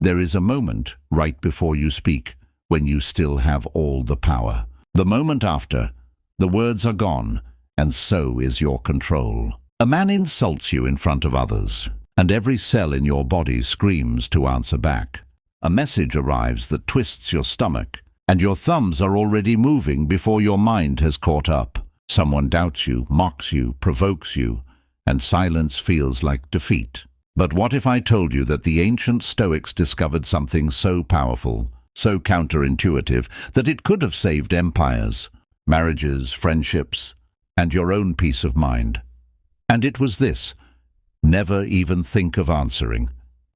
There is a moment right before you speak when you still have all the power. The moment after, the words are gone, and so is your control. A man insults you in front of others, and every cell in your body screams to answer back. A message arrives that twists your stomach, and your thumbs are already moving before your mind has caught up. Someone doubts you, mocks you, provokes you, and silence feels like defeat. But what if I told you that the ancient Stoics discovered something so powerful, so counterintuitive, that it could have saved empires, marriages, friendships, and your own peace of mind? And it was this: never even think of answering.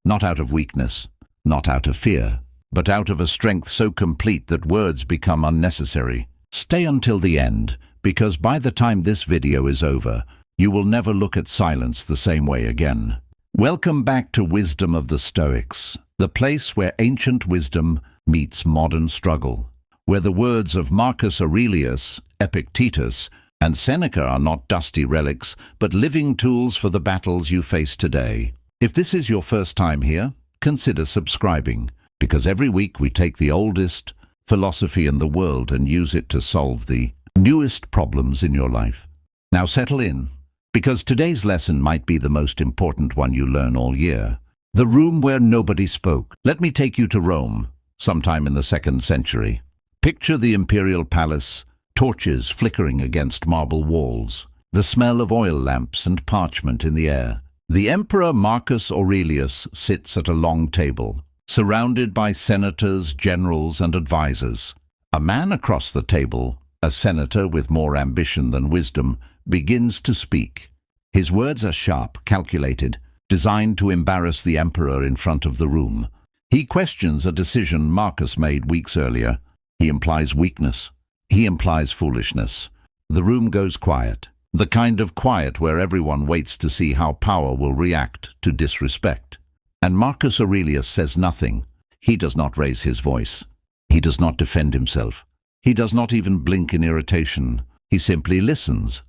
Not out of weakness, not out of fear, but out of a strength so complete that words become unnecessary. Stay until the end, because by the time this video is over, you will never look at silence the same way again. Welcome back to Wisdom of the Stoics, the place where ancient wisdom meets modern struggle, where the words of Marcus Aurelius, Epictetus, and Seneca are not dusty relics, but living tools for the battles you face today. If this is your first time here, consider subscribing, because every week we take the oldest philosophy in the world and use it to solve the newest problems in your life. Now settle in, because today's lesson might be the most important one you learn all year. The room where nobody spoke. Let me take you to Rome, sometime in the 2nd century. Picture the imperial palace, torches flickering against marble walls, the smell of oil lamps and parchment in the air. The emperor Marcus Aurelius sits at a long table, surrounded by senators, generals, and advisors. A man across the table, a senator with more ambition than wisdom, begins to speak. His words are sharp, calculated, designed to embarrass the emperor in front of the room. He questions a decision Marcus made weeks earlier. He implies weakness. He implies foolishness. The room goes quiet, the kind of quiet where everyone waits to see how power will react to disrespect. And Marcus Aurelius says nothing. He does not raise his voice. He does not defend himself. He does not even blink in irritation. He simply listens,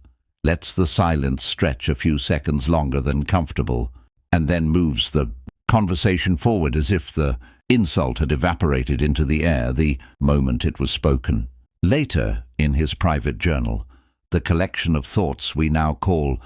lets the silence stretch a few seconds longer than comfortable, and then moves the conversation forward as if the insult had evaporated into the air the moment it was spoken. Later, in his private journal, the collection of thoughts we now call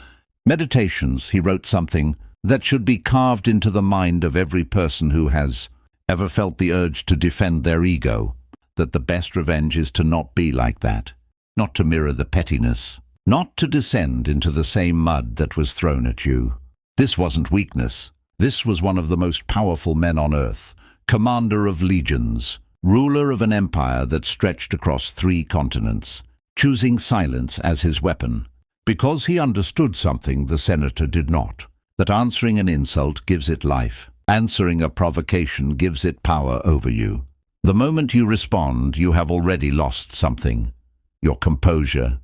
Meditations, he wrote something that should be carved into the mind of every person who has ever felt the urge to defend their ego, that the best revenge is to not be like that, not to mirror the pettiness, not to descend into the same mud that was thrown at you. This wasn't weakness. This was one of the most powerful men on earth, commander of legions, ruler of an empire that stretched across 3 continents, choosing silence as his weapon, because he understood something the senator did not, that answering an insult gives it life, answering a provocation gives it power over you. The moment you respond, you have already lost something: your composure,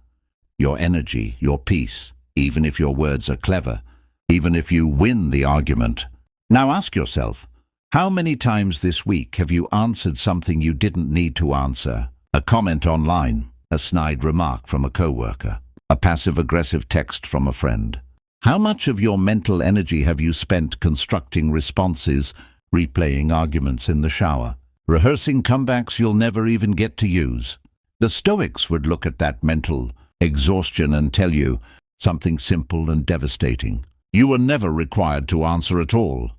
your energy, your peace, even if your words are clever, even if you win the argument. Now ask yourself, how many times this week have you answered something you didn't need to answer? A comment online, a snide remark from a coworker, a passive-aggressive text from a friend. How much of your mental energy have you spent constructing responses, replaying arguments in the shower, rehearsing comebacks you'll never even get to use? The Stoics would look at that mental exhaustion and tell you something simple and devastating: you were never required to answer at all.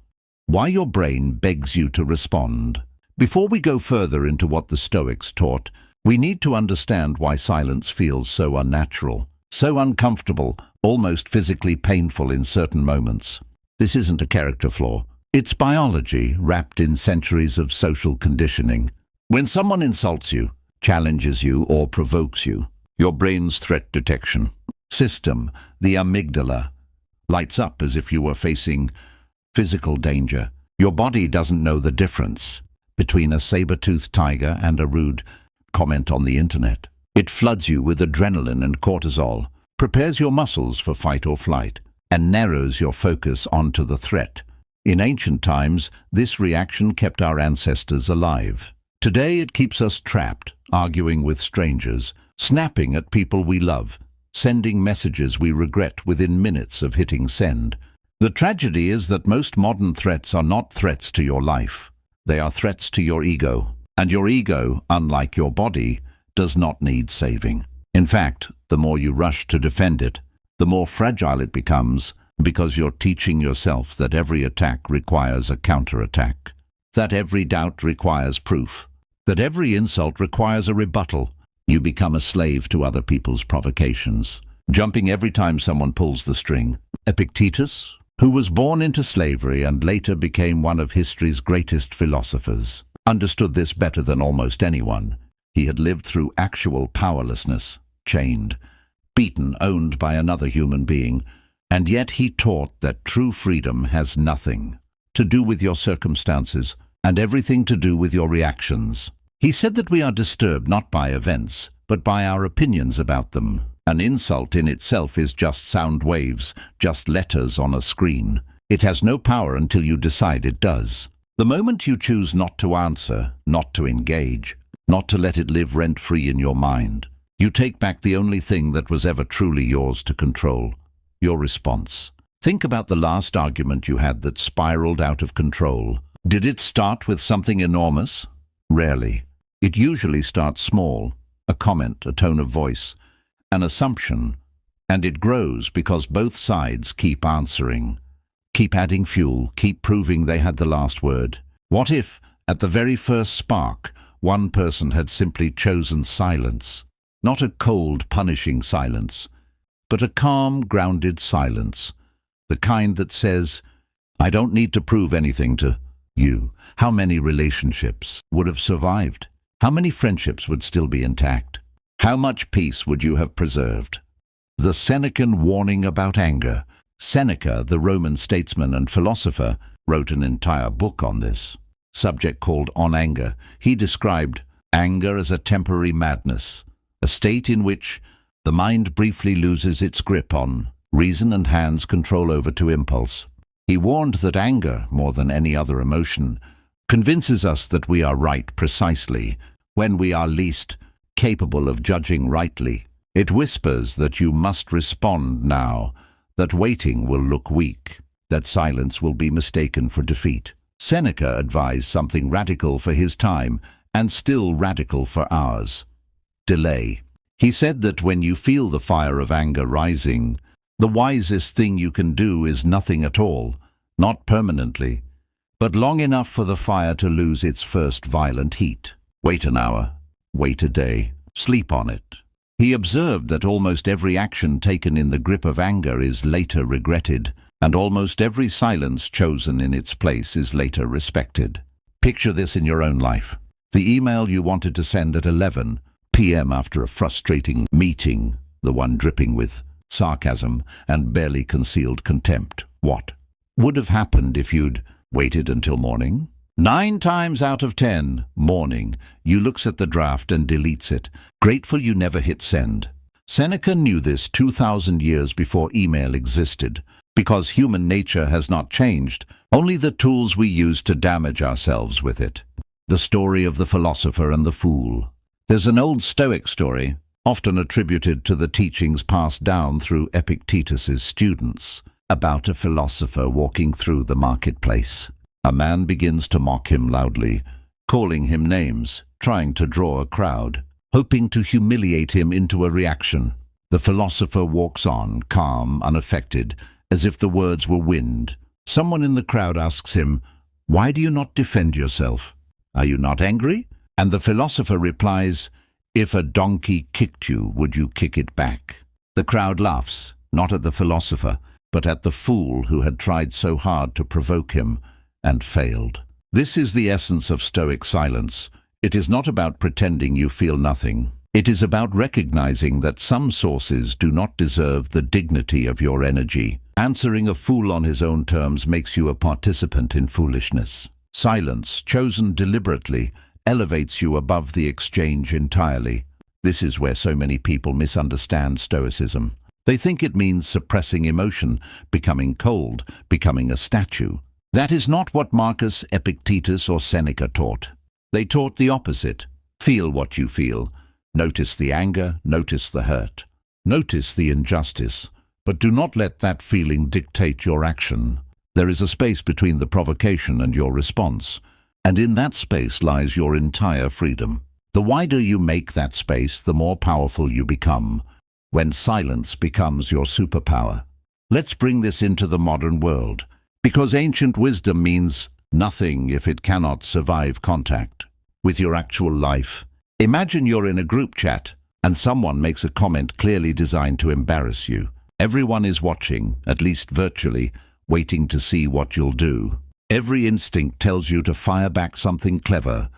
Why your brain begs you to respond. Before we go further into what the Stoics taught, we need to understand why silence feels so unnatural, so uncomfortable, almost physically painful in certain moments. This isn't a character flaw. It's biology wrapped in centuries of social conditioning. When someone insults you, challenges you, or provokes you, your brain's threat detection system, the amygdala, lights up as if you were facing physical danger. Your body doesn't know the difference between a saber-toothed tiger and a rude comment on the internet. It floods you with adrenaline and cortisol, prepares your muscles for fight or flight, and narrows your focus onto the threat. In ancient times, this reaction kept our ancestors alive. Today it keeps us trapped, arguing with strangers, snapping at people we love, sending messages we regret within minutes of hitting send. The tragedy is that most modern threats are not threats to your life. They are threats to your ego. And your ego, unlike your body, does not need saving. In fact, the more you rush to defend it, the more fragile it becomes, because you're teaching yourself that every attack requires a counterattack, that every doubt requires proof, that every insult requires a rebuttal. You become a slave to other people's provocations, jumping every time someone pulls the string. Epictetus, who was born into slavery and later became one of history's greatest philosophers, understood this better than almost anyone. He had lived through actual powerlessness, chained, beaten, owned by another human being, and yet he taught that true freedom has nothing to do with your circumstances and everything to do with your reactions. He said that we are disturbed not by events, but by our opinions about them. An insult in itself is just sound waves, just letters on a screen. It has no power until you decide it does. The moment you choose not to answer, not to engage, not to let it live rent-free in your mind, you take back the only thing that was ever truly yours to control, your response. Think about the last argument you had that spiraled out of control. Did it start with something enormous? Rarely. It usually starts small, a comment, a tone of voice, an assumption, and it grows because both sides keep answering, keep adding fuel, keep proving they had the last word. What if, at the very first spark, one person had simply chosen silence? Not a cold, punishing silence, but a calm, grounded silence, the kind that says, I don't need to prove anything to you. How many relationships would have survived? How many friendships would still be intact? How much peace would you have preserved? The Senecan warning about anger. Seneca, the Roman statesman and philosopher, wrote an entire book on this subject called On Anger. He described anger as a temporary madness, a state in which the mind briefly loses its grip on reason and hands control over to impulse. He warned that anger, more than any other emotion, convinces us that we are right precisely when we are least capable of judging rightly. It whispers that you must respond now, that waiting will look weak, that silence will be mistaken for defeat. Seneca advised something radical for his time and still radical for ours: delay. He said that when you feel the fire of anger rising, the wisest thing you can do is nothing at all, not permanently, but long enough for the fire to lose its first violent heat. Wait an hour, wait a day, sleep on it. He observed that almost every action taken in the grip of anger is later regretted, and almost every silence chosen in its place is later respected. Picture this in your own life. The email you wanted to send at 11 p.m. after a frustrating meeting, the one dripping with sarcasm and barely concealed contempt. What would have happened if you'd waited until morning? 9 times out of 10, morning, you looks at the draft and deletes it, grateful you never hit send. Seneca knew this 2,000 years before email existed, because human nature has not changed, only the tools we use to damage ourselves with it. The story of the philosopher and the fool. There's an old Stoic story, often attributed to the teachings passed down through Epictetus's students, about a philosopher walking through the marketplace. A man begins to mock him loudly, calling him names, trying to draw a crowd, hoping to humiliate him into a reaction. The philosopher walks on, calm, unaffected, as if the words were wind. Someone in the crowd asks him, "Why do you not defend yourself? Are you not angry?" And the philosopher replies, "If a donkey kicked you, would you kick it back?" The crowd laughs, not at the philosopher, but at the fool who had tried so hard to provoke him and failed. This is the essence of Stoic silence. It is not about pretending you feel nothing. It is about recognizing that some sources do not deserve the dignity of your energy. Answering a fool on his own terms makes you a participant in foolishness. Silence, chosen deliberately, elevates you above the exchange entirely. This is where so many people misunderstand Stoicism. They think it means suppressing emotion, becoming cold, becoming a statue. That is not what Marcus, Epictetus, or Seneca taught. They taught the opposite. Feel what you feel. Notice the anger, notice the hurt. Notice the injustice, but do not let that feeling dictate your action. There is a space between the provocation and your response, and in that space lies your entire freedom. The wider you make that space, the more powerful you become, when silence becomes your superpower. Let's bring this into the modern world, because ancient wisdom means nothing if it cannot survive contact with your actual life. Imagine you're in a group chat, and someone makes a comment clearly designed to embarrass you. Everyone is watching, at least virtually, waiting to see what you'll do. Every instinct tells you to fire back something clever,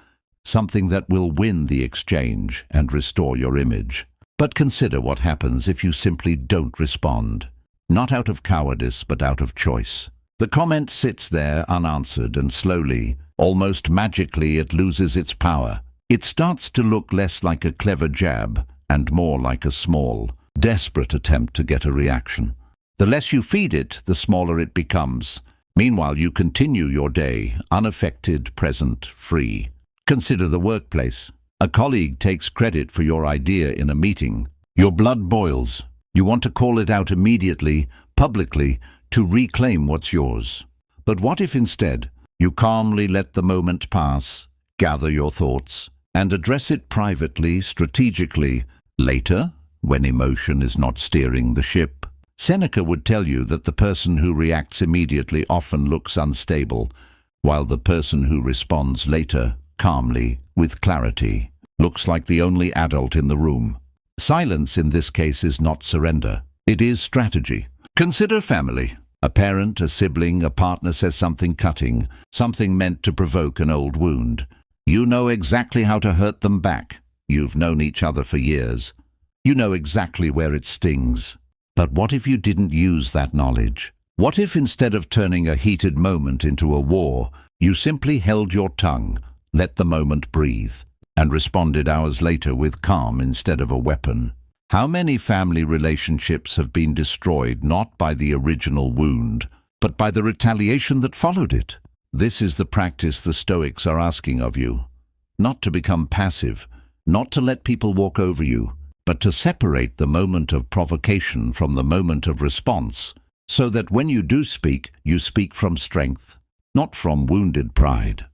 something that will win the exchange and restore your image. But consider what happens if you simply don't respond. Not out of cowardice, but out of choice. The comment sits there unanswered, and slowly, almost magically, it loses its power. It starts to look less like a clever jab and more like a small, desperate attempt to get a reaction. The less you feed it, the smaller it becomes. Meanwhile, you continue your day, unaffected, present, free. Consider the workplace. A colleague takes credit for your idea in a meeting. Your blood boils. You want to call it out immediately, publicly, to reclaim what's yours. But what if instead you calmly let the moment pass, gather your thoughts, and address it privately, strategically, later, when emotion is not steering the ship? Seneca would tell you that the person who reacts immediately often looks unstable, while the person who responds later, calmly, with clarity, looks like the only adult in the room. Silence in this case is not surrender. It is strategy. Consider family. A parent, a sibling, a partner says something cutting, something meant to provoke an old wound. You know exactly how to hurt them back. You've known each other for years. You know exactly where it stings. But what if you didn't use that knowledge? What if instead of turning a heated moment into a war, you simply held your tongue, let the moment breathe, and responded hours later with calm instead of a weapon? How many family relationships have been destroyed not by the original wound, but by the retaliation that followed it? This is the practice the Stoics are asking of you. Not to become passive, not to let people walk over you, but to separate the moment of provocation from the moment of response, so that when you do speak, you speak from strength, not from wounded pride.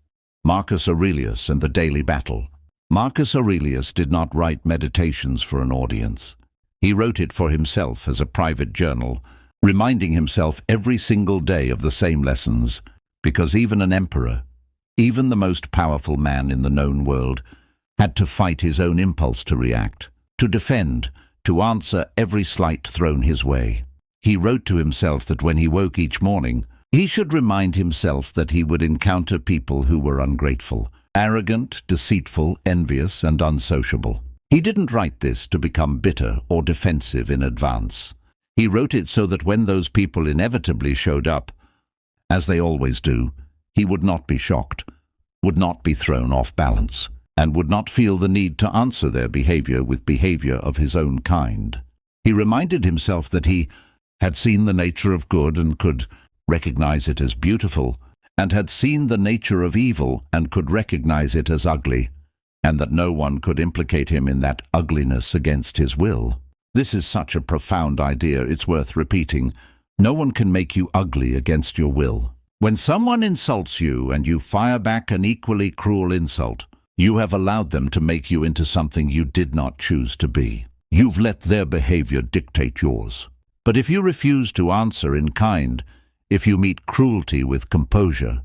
Marcus Aurelius and the Daily Battle. Marcus Aurelius did not write meditations for an audience. He wrote it for himself as a private journal, reminding himself every single day of the same lessons, because even an emperor, even the most powerful man in the known world, had to fight his own impulse to react, to defend, to answer every slight thrown his way. He wrote to himself that when he woke each morning, he should remind himself that he would encounter people who were ungrateful, arrogant, deceitful, envious, and unsociable. He didn't write this to become bitter or defensive in advance. He wrote it so that when those people inevitably showed up, as they always do, he would not be shocked, would not be thrown off balance, and would not feel the need to answer their behavior with behavior of his own kind. He reminded himself that he had seen the nature of good and could recognize it as beautiful, and had seen the nature of evil and could recognize it as ugly, and that no one could implicate him in that ugliness against his will. This is such a profound idea, it's worth repeating. No one can make you ugly against your will. When someone insults you and you fire back an equally cruel insult, you have allowed them to make you into something you did not choose to be. You've let their behavior dictate yours. But if you refuse to answer in kind, if you meet cruelty with composure,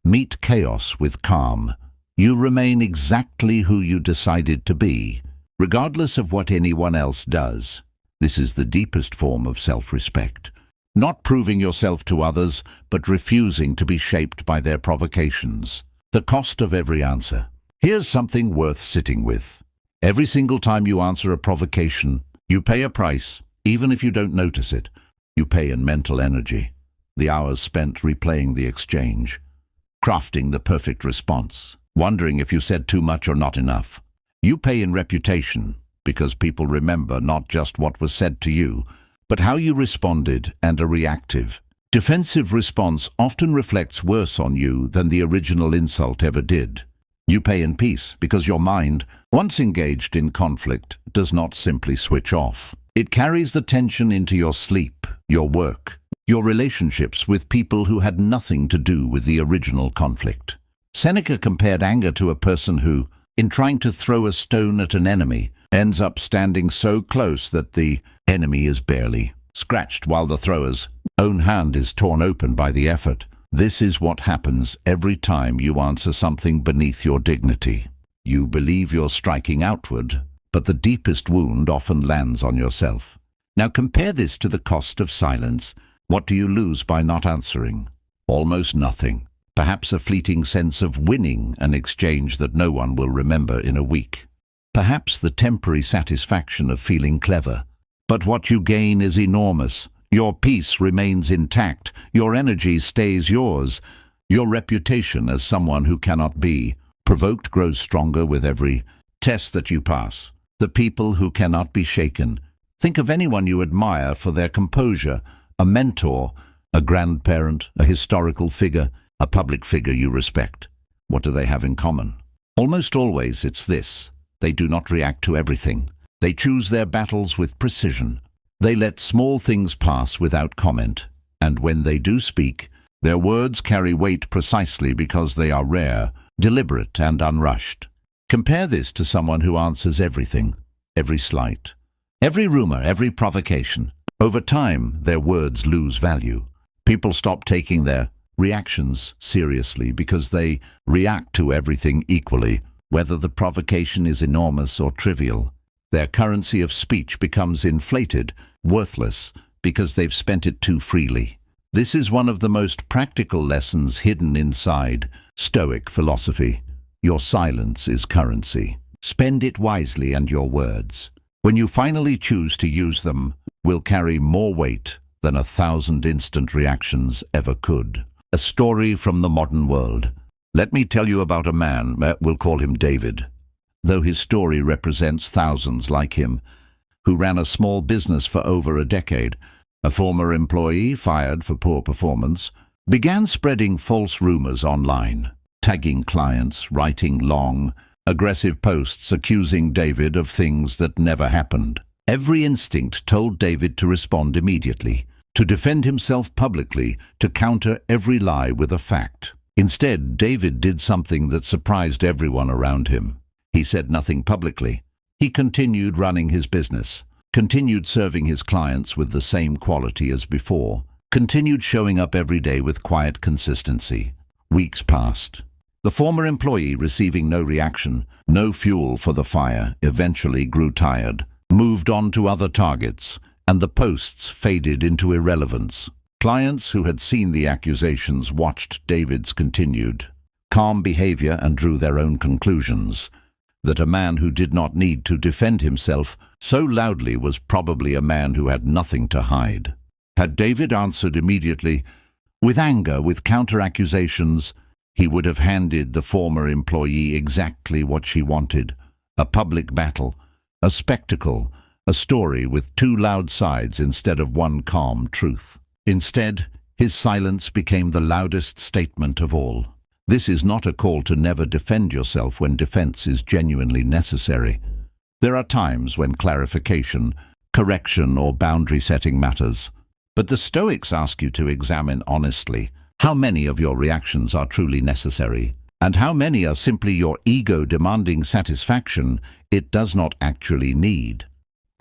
meet chaos with calm, you remain exactly who you decided to be, regardless of what anyone else does. This is the deepest form of self-respect. Not proving yourself to others, but refusing to be shaped by their provocations. The cost of every answer. Here's something worth sitting with. Every single time you answer a provocation, you pay a price, even if you don't notice it. You pay in mental energy, the hours spent replaying the exchange, crafting the perfect response, wondering if you said too much or not enough. You pay in reputation, because people remember not just what was said to you, but how you responded, and a reactive, defensive response often reflects worse on you than the original insult ever did. You pay in peace, because your mind, once engaged in conflict, does not simply switch off. It carries the tension into your sleep, your work, your relationships with people who had nothing to do with the original conflict. Seneca compared anger to a person who, in trying to throw a stone at an enemy, ends up standing so close that the enemy is barely scratched while the thrower's own hand is torn open by the effort. This is what happens every time you answer something beneath your dignity. You believe you're striking outward, but the deepest wound often lands on yourself. Now compare this to the cost of silence. What do you lose by not answering? Almost nothing. Perhaps a fleeting sense of winning an exchange that no one will remember in a week. Perhaps the temporary satisfaction of feeling clever. But what you gain is enormous. Your peace remains intact. Your energy stays yours. Your reputation as someone who cannot be provoked grows stronger with every test that you pass. The people who cannot be shaken. Think of anyone you admire for their composure, a mentor, a grandparent, a historical figure, a public figure you respect. What do they have in common? Almost always it's this: they do not react to everything. They choose their battles with precision. They let small things pass without comment, and when they do speak, their words carry weight precisely because they are rare, deliberate, and unrushed. Compare this to someone who answers everything, every slight, every rumor, every provocation. Over time, their words lose value. People stop taking their reactions seriously because they react to everything equally, whether the provocation is enormous or trivial. Their currency of speech becomes inflated, worthless, because they've spent it too freely. This is one of the most practical lessons hidden inside Stoic philosophy. Your silence is currency. Spend it wisely, and your words, when you finally choose to use them, will carry more weight than 1,000 instant reactions ever could. A story from the modern world. Let me tell you about a man, we'll call him David, though his story represents thousands like him, who ran a small business for over a decade. A former employee, fired for poor performance, began spreading false rumors online, tagging clients, writing long, aggressive posts accusing David of things that never happened. Every instinct told David to respond immediately, to defend himself publicly, to counter every lie with a fact. Instead, David did something that surprised everyone around him. He said nothing publicly. He continued running his business, continued serving his clients with the same quality as before, continued showing up every day with quiet consistency. Weeks passed. The former employee, receiving no reaction, no fuel for the fire, eventually grew tired, moved on to other targets, and the posts faded into irrelevance. Clients who had seen the accusations watched David's continued calm behavior and drew their own conclusions, that a man who did not need to defend himself so loudly was probably a man who had nothing to hide. Had David answered immediately, with anger, with counter-accusations, he would have handed the former employee exactly what she wanted: a public battle, a spectacle, a story with two loud sides instead of one calm truth. Instead, his silence became the loudest statement of all. This is not a call to never defend yourself when defense is genuinely necessary. There are times when clarification, correction, or boundary setting matters. But the Stoics ask you to examine honestly how many of your reactions are truly necessary, and how many are simply your ego demanding satisfaction it does not actually need.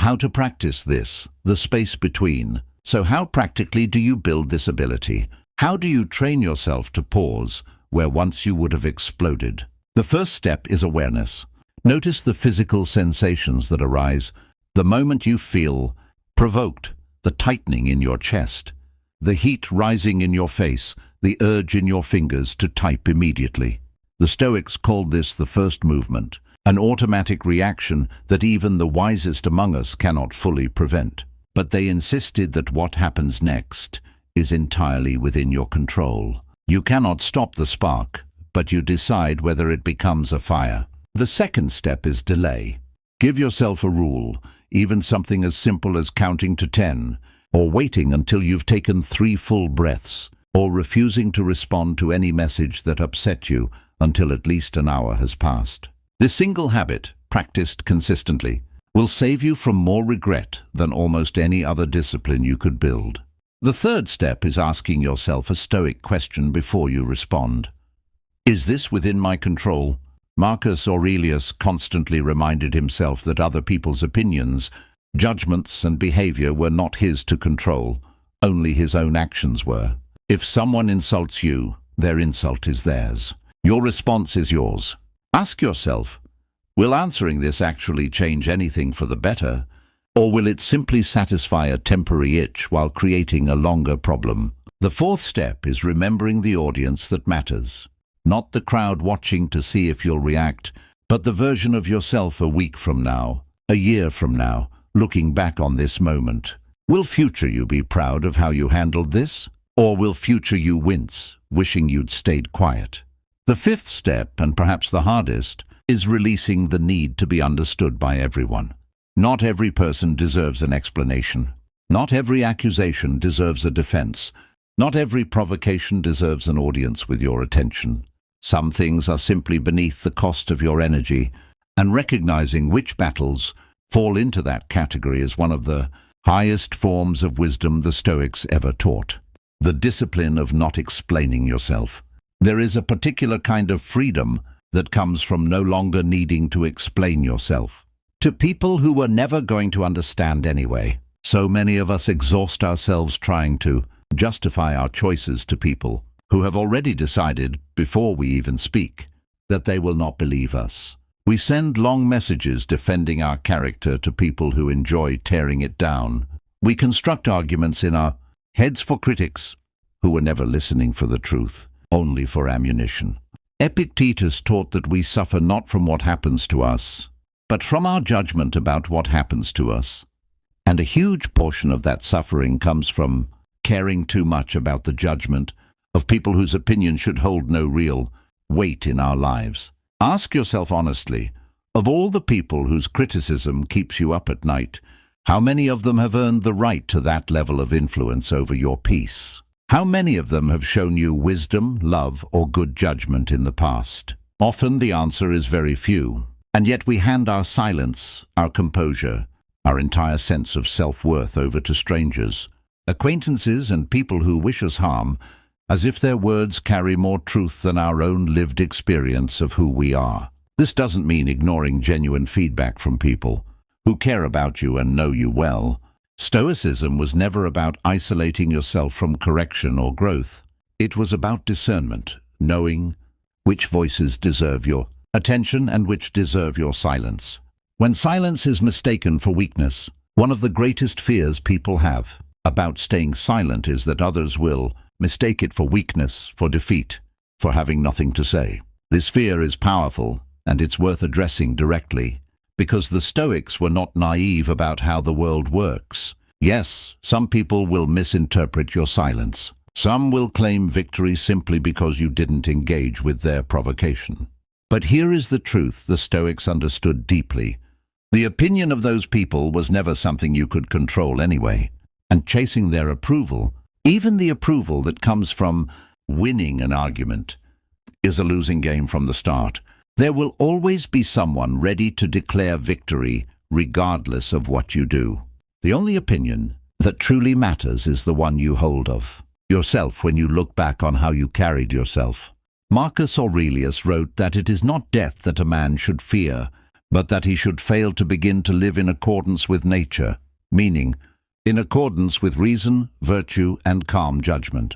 How to practice this, the space between. So how practically do you build this ability? How do you train yourself to pause where once you would have exploded? The first step is awareness. Notice the physical sensations that arise the moment you feel provoked, the tightening in your chest, the heat rising in your face, the urge in your fingers to type immediately. The Stoics called this the first movement, an automatic reaction that even the wisest among us cannot fully prevent. But they insisted that what happens next is entirely within your control. You cannot stop the spark, but you decide whether it becomes a fire. The second step is delay. Give yourself a rule, even something as simple as counting to 10, or waiting until you've taken 3 full breaths, or refusing to respond to any message that upset you until at least an hour has passed. This single habit, practiced consistently, will save you from more regret than almost any other discipline you could build. The third step is asking yourself a Stoic question before you respond. Is this within my control? Marcus Aurelius constantly reminded himself that other people's opinions, judgments, and behavior were not his to control, only his own actions were. If someone insults you, their insult is theirs. Your response is yours. Ask yourself, will answering this actually change anything for the better, or will it simply satisfy a temporary itch while creating a longer problem? The fourth step is remembering the audience that matters. Not the crowd watching to see if you'll react, but the version of yourself a week from now, a year from now, looking back on this moment. Will future you be proud of how you handled this? Or will future you wince, wishing you'd stayed quiet? The fifth step, and perhaps the hardest, is releasing the need to be understood by everyone. Not every person deserves an explanation. Not every accusation deserves a defense. Not every provocation deserves an audience with your attention. Some things are simply beneath the cost of your energy, and recognizing which battles fall into that category is one of the highest forms of wisdom the Stoics ever taught. The discipline of not explaining yourself. There is a particular kind of freedom that comes from no longer needing to explain yourself to people who were never going to understand anyway. So many of us exhaust ourselves trying to justify our choices to people who have already decided, before we even speak, that they will not believe us. We send long messages defending our character to people who enjoy tearing it down. We construct arguments in our heads for critics who were never listening for the truth, only for ammunition. Epictetus taught that we suffer not from what happens to us, but from our judgment about what happens to us. And a huge portion of that suffering comes from caring too much about the judgment of people whose opinion should hold no real weight in our lives. Ask yourself honestly, of all the people whose criticism keeps you up at night, how many of them have earned the right to that level of influence over your peace? How many of them have shown you wisdom, love, or good judgment in the past? Often the answer is very few. And yet we hand our silence, our composure, our entire sense of self-worth over to strangers, acquaintances and people who wish us harm, as if their words carry more truth than our own lived experience of who we are. This doesn't mean ignoring genuine feedback from people who care about you and know you well. Stoicism was never about isolating yourself from correction or growth. It was about discernment, knowing which voices deserve your attention and which deserve your silence. When silence is mistaken for weakness, one of the greatest fears people have about staying silent is that others will mistake it for weakness, for defeat, for having nothing to say. This fear is powerful, and it's worth addressing directly, because the Stoics were not naive about how the world works. Yes, some people will misinterpret your silence. Some will claim victory simply because you didn't engage with their provocation. But here is the truth the Stoics understood deeply. The opinion of those people was never something you could control anyway, and chasing their approval, even the approval that comes from winning an argument, is a losing game from the start. There will always be someone ready to declare victory regardless of what you do. The only opinion that truly matters is the one you hold of yourself when you look back on how you carried yourself. Marcus Aurelius wrote that it is not death that a man should fear, but that he should fail to begin to live in accordance with nature, meaning in accordance with reason, virtue, and calm judgment.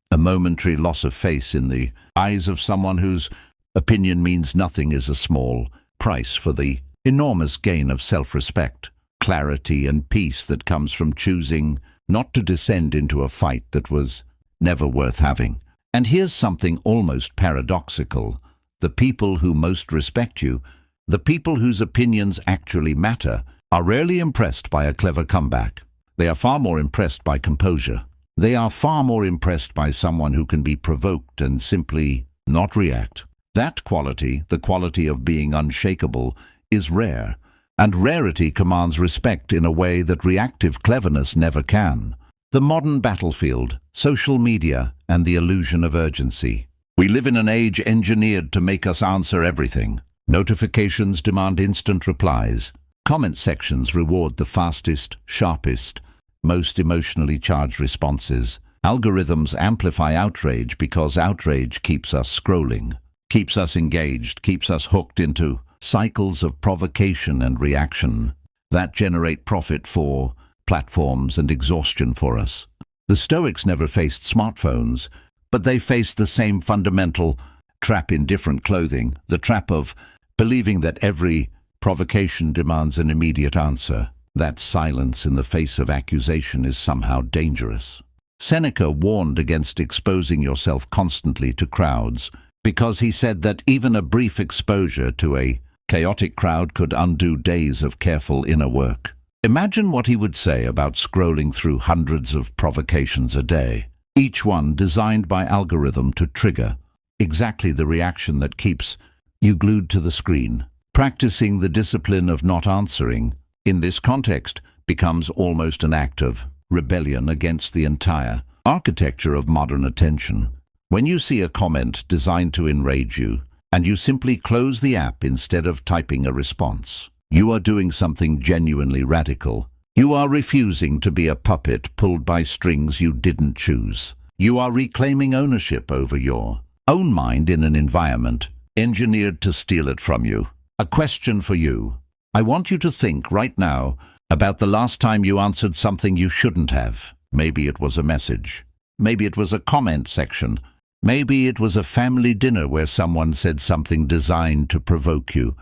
A momentary loss of face in the eyes of someone whose opinion means nothing is a small price for the enormous gain of self-respect, clarity, and peace that comes from choosing not to descend into a fight that was never worth having. And here's something almost paradoxical. The people who most respect you, the people whose opinions actually matter, are rarely impressed by a clever comeback. They are far more impressed by composure. They are far more impressed by someone who can be provoked and simply not react. That quality, the quality of being unshakable, is rare, and rarity commands respect in a way that reactive cleverness never can. The modern battlefield, social media, and the illusion of urgency. We live in an age engineered to make us answer everything. Notifications demand instant replies. Comment sections reward the fastest, sharpest, most emotionally charged responses. Algorithms amplify outrage because outrage keeps us scrolling. keeps us engaged, keeps us hooked into cycles of provocation and reaction that generate profit for platforms and exhaustion for us. The Stoics never faced smartphones, but they faced the same fundamental trap in different clothing, the trap of believing that every provocation demands an immediate answer, that silence in the face of accusation is somehow dangerous. Seneca warned against exposing yourself constantly to crowds because he said that even a brief exposure to a chaotic crowd could undo days of careful inner work. Imagine what he would say about scrolling through hundreds of provocations a day, each one designed by algorithm to trigger exactly the reaction that keeps you glued to the screen. Practicing the discipline of not answering, in this context, becomes almost an act of rebellion against the entire architecture of modern attention. When you see a comment designed to enrage you, and you simply close the app instead of typing a response, you are doing something genuinely radical. You are refusing to be a puppet pulled by strings you didn't choose. You are reclaiming ownership over your own mind in an environment engineered to steal it from you. A question for you. I want you to think right now about the last time you answered something you shouldn't have. Maybe it was a message. Maybe it was a comment section. Maybe it was a family dinner where someone said something designed to provoke you,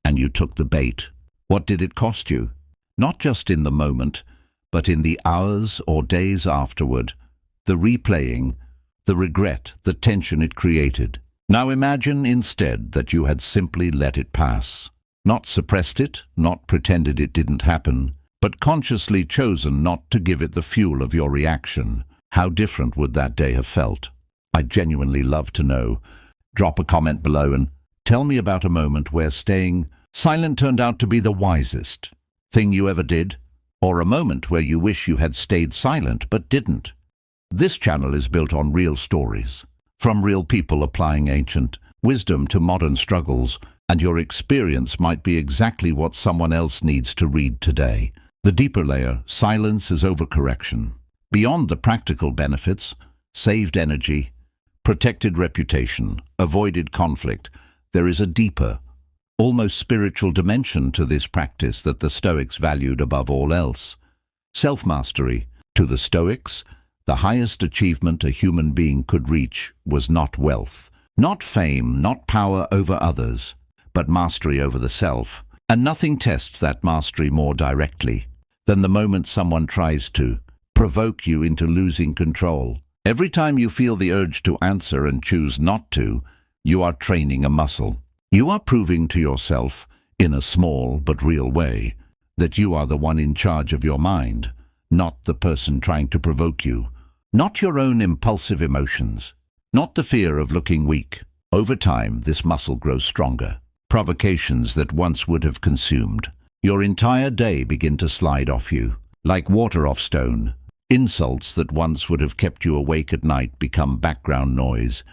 and you took the bait. What did it cost you? Not just in the moment, but in the hours or days afterward, the replaying, the regret, the tension it created. Now imagine instead that you had simply let it pass. Not suppressed it, not pretended it didn't happen, but consciously chosen not to give it the fuel of your reaction. How different would that day have felt? I'd genuinely love to know. Drop a comment below and tell me about a moment where staying silent turned out to be the wisest thing you ever did, or a moment where you wish you had stayed silent but didn't. This channel is built on real stories, from real people applying ancient wisdom to modern struggles, and your experience might be exactly what someone else needs to read today. The deeper layer, silence is overcorrection. Beyond the practical benefits, saved energy, protected reputation, avoided conflict, there is a deeper, almost spiritual dimension to this practice that the Stoics valued above all else. Self-mastery. To the Stoics, the highest achievement a human being could reach was not wealth, not fame, not power over others, but mastery over the self. And nothing tests that mastery more directly than the moment someone tries to provoke you into losing control. Every time you feel the urge to answer and choose not to, you are training a muscle. You are proving to yourself, in a small but real way, that you are the one in charge of your mind, not the person trying to provoke you, not your own impulsive emotions, not the fear of looking weak. Over time, this muscle grows stronger. Provocations that once would have consumed your entire day begin to slide off you, like water off stone. Insults that once would have kept you awake at night become background noise,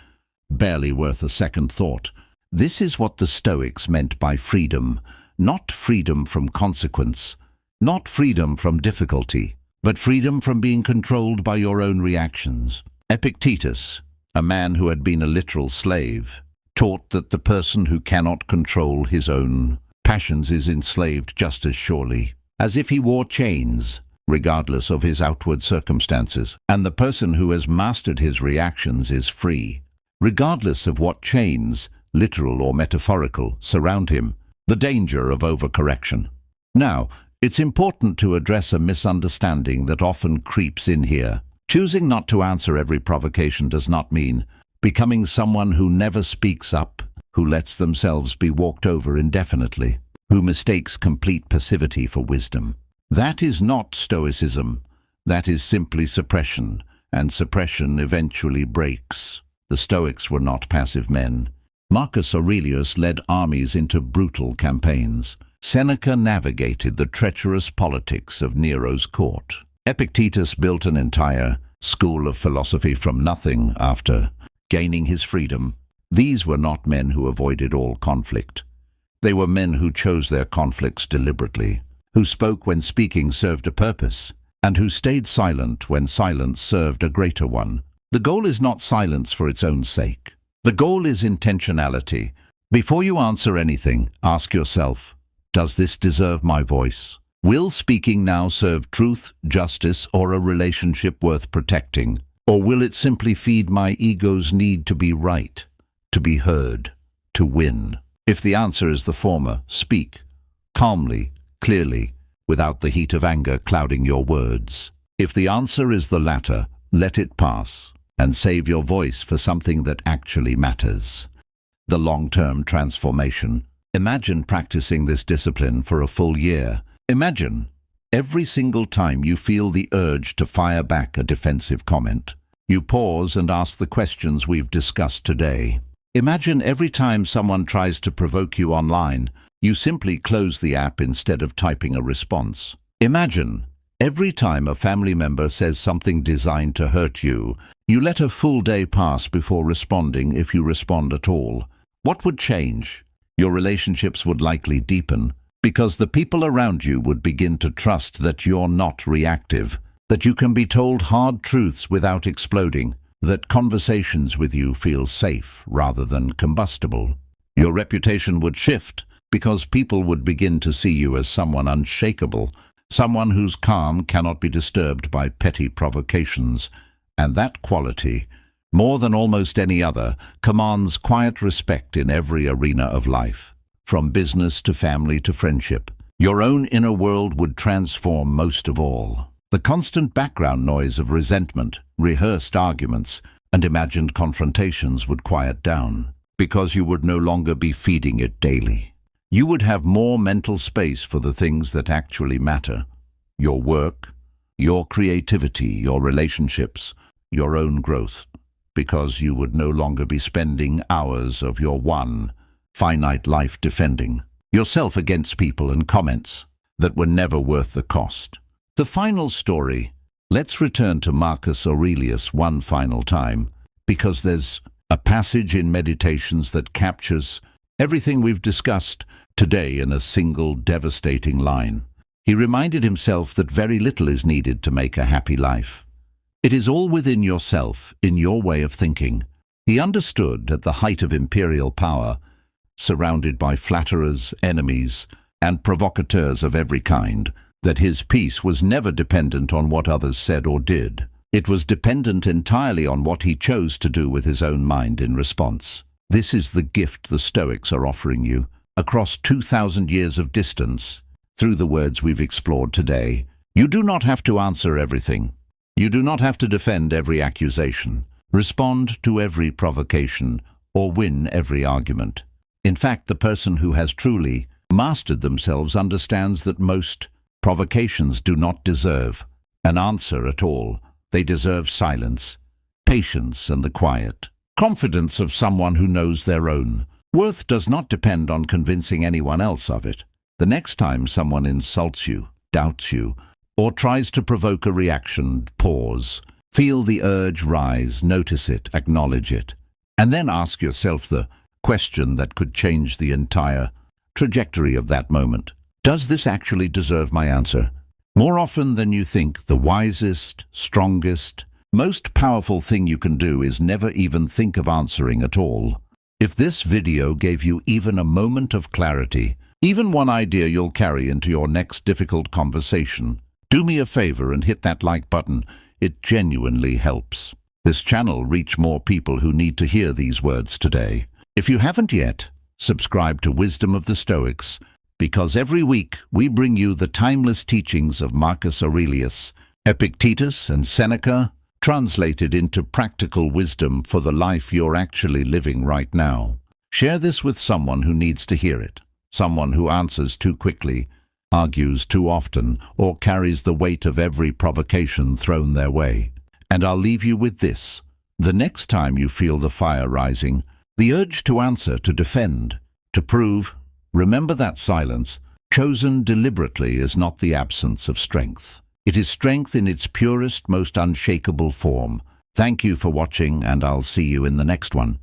barely worth a second thought. This is what the Stoics meant by freedom, not freedom from consequence, not freedom from difficulty, but freedom from being controlled by your own reactions. Epictetus, a man who had been a literal slave, taught that the person who cannot control his own passions is enslaved just as surely as if he wore chains, regardless of his outward circumstances, and the person who has mastered his reactions is free, regardless of what chains, literal or metaphorical, surround him. The danger of overcorrection. Now, it's important to address a misunderstanding that often creeps in here. Choosing not to answer every provocation does not mean becoming someone who never speaks up, who lets themselves be walked over indefinitely, who mistakes complete passivity for wisdom. That is not Stoicism. That is simply suppression, and suppression eventually breaks. The Stoics were not passive men. Marcus Aurelius led armies into brutal campaigns. Seneca navigated the treacherous politics of Nero's court. Epictetus built an entire school of philosophy from nothing after gaining his freedom. These were not men who avoided all conflict. They were men who chose their conflicts deliberately, who spoke when speaking served a purpose, and who stayed silent when silence served a greater one. The goal is not silence for its own sake. The goal is intentionality. Before you answer anything, ask yourself, does this deserve my voice? Will speaking now serve truth, justice, or a relationship worth protecting? Or will it simply feed my ego's need to be right, to be heard, to win? If the answer is the former, speak, calmly, clearly, without the heat of anger clouding your words. If the answer is the latter, let it pass, and save your voice for something that actually matters. The long-term transformation. Imagine practicing this discipline for a full year. Imagine every single time you feel the urge to fire back a defensive comment, you pause and ask the questions we've discussed today. Imagine every time someone tries to provoke you online, you simply close the app instead of typing a response. Imagine every time a family member says something designed to hurt you, you let a full day pass before responding, if you respond at all. What would change? Your relationships would likely deepen, because the people around you would begin to trust that you're not reactive, that you can be told hard truths without exploding, that conversations with you feel safe rather than combustible. Your reputation would shift, because people would begin to see you as someone unshakable, someone whose calm cannot be disturbed by petty provocations, and that quality, more than almost any other, commands quiet respect in every arena of life. From business to family to friendship, your own inner world would transform most of all. The constant background noise of resentment, rehearsed arguments, and imagined confrontations would quiet down, because you would no longer be feeding it daily. You would have more mental space for the things that actually matter: your work, your creativity, your relationships, your own growth, because you would no longer be spending hours of your one finite life defending yourself against people and comments that were never worth the cost. The final story. Let's return to Marcus Aurelius one final time, because there's a passage in Meditations that captures everything we've discussed today in a single devastating line. He reminded himself that very little is needed to make a happy life. It is all within yourself, in your way of thinking. He understood, at the height of imperial power, surrounded by flatterers, enemies, and provocateurs of every kind, that his peace was never dependent on what others said or did. It was dependent entirely on what he chose to do with his own mind in response. This is the gift the Stoics are offering you, across 2,000 years of distance, through the words we've explored today. You do not have to answer everything. You do not have to defend every accusation, respond to every provocation, or win every argument. In fact, the person who has truly mastered themselves understands that most provocations do not deserve an answer at all. They deserve silence, patience, and the quiet confidence of someone who knows their own worth does not depend on convincing anyone else of it. The next time someone insults you, doubts you, or tries to provoke a reaction, pause. Feel the urge rise, notice it, acknowledge it, and then ask yourself the question that could change the entire trajectory of that moment. Does this actually deserve my answer? More often than you think, the wisest, strongest, most powerful thing you can do is never even think of answering at all. If this video gave you even a moment of clarity, even one idea you'll carry into your next difficult conversation, do me a favor and hit that like button. It genuinely helps this channel reach more people who need to hear these words today. If you haven't yet, subscribe to Wisdom of the Stoics, because every week we bring you the timeless teachings of Marcus Aurelius, Epictetus, and Seneca, translated into practical wisdom for the life you're actually living right now. Share this with someone who needs to hear it, someone who answers too quickly, argues too often, or carries the weight of every provocation thrown their way. And I'll leave you with this. The next time you feel the fire rising, the urge to answer, to defend, to prove, remember that silence, chosen deliberately, is not the absence of strength. It is strength in its purest, most unshakable form. Thank you for watching, and I'll see you in the next one.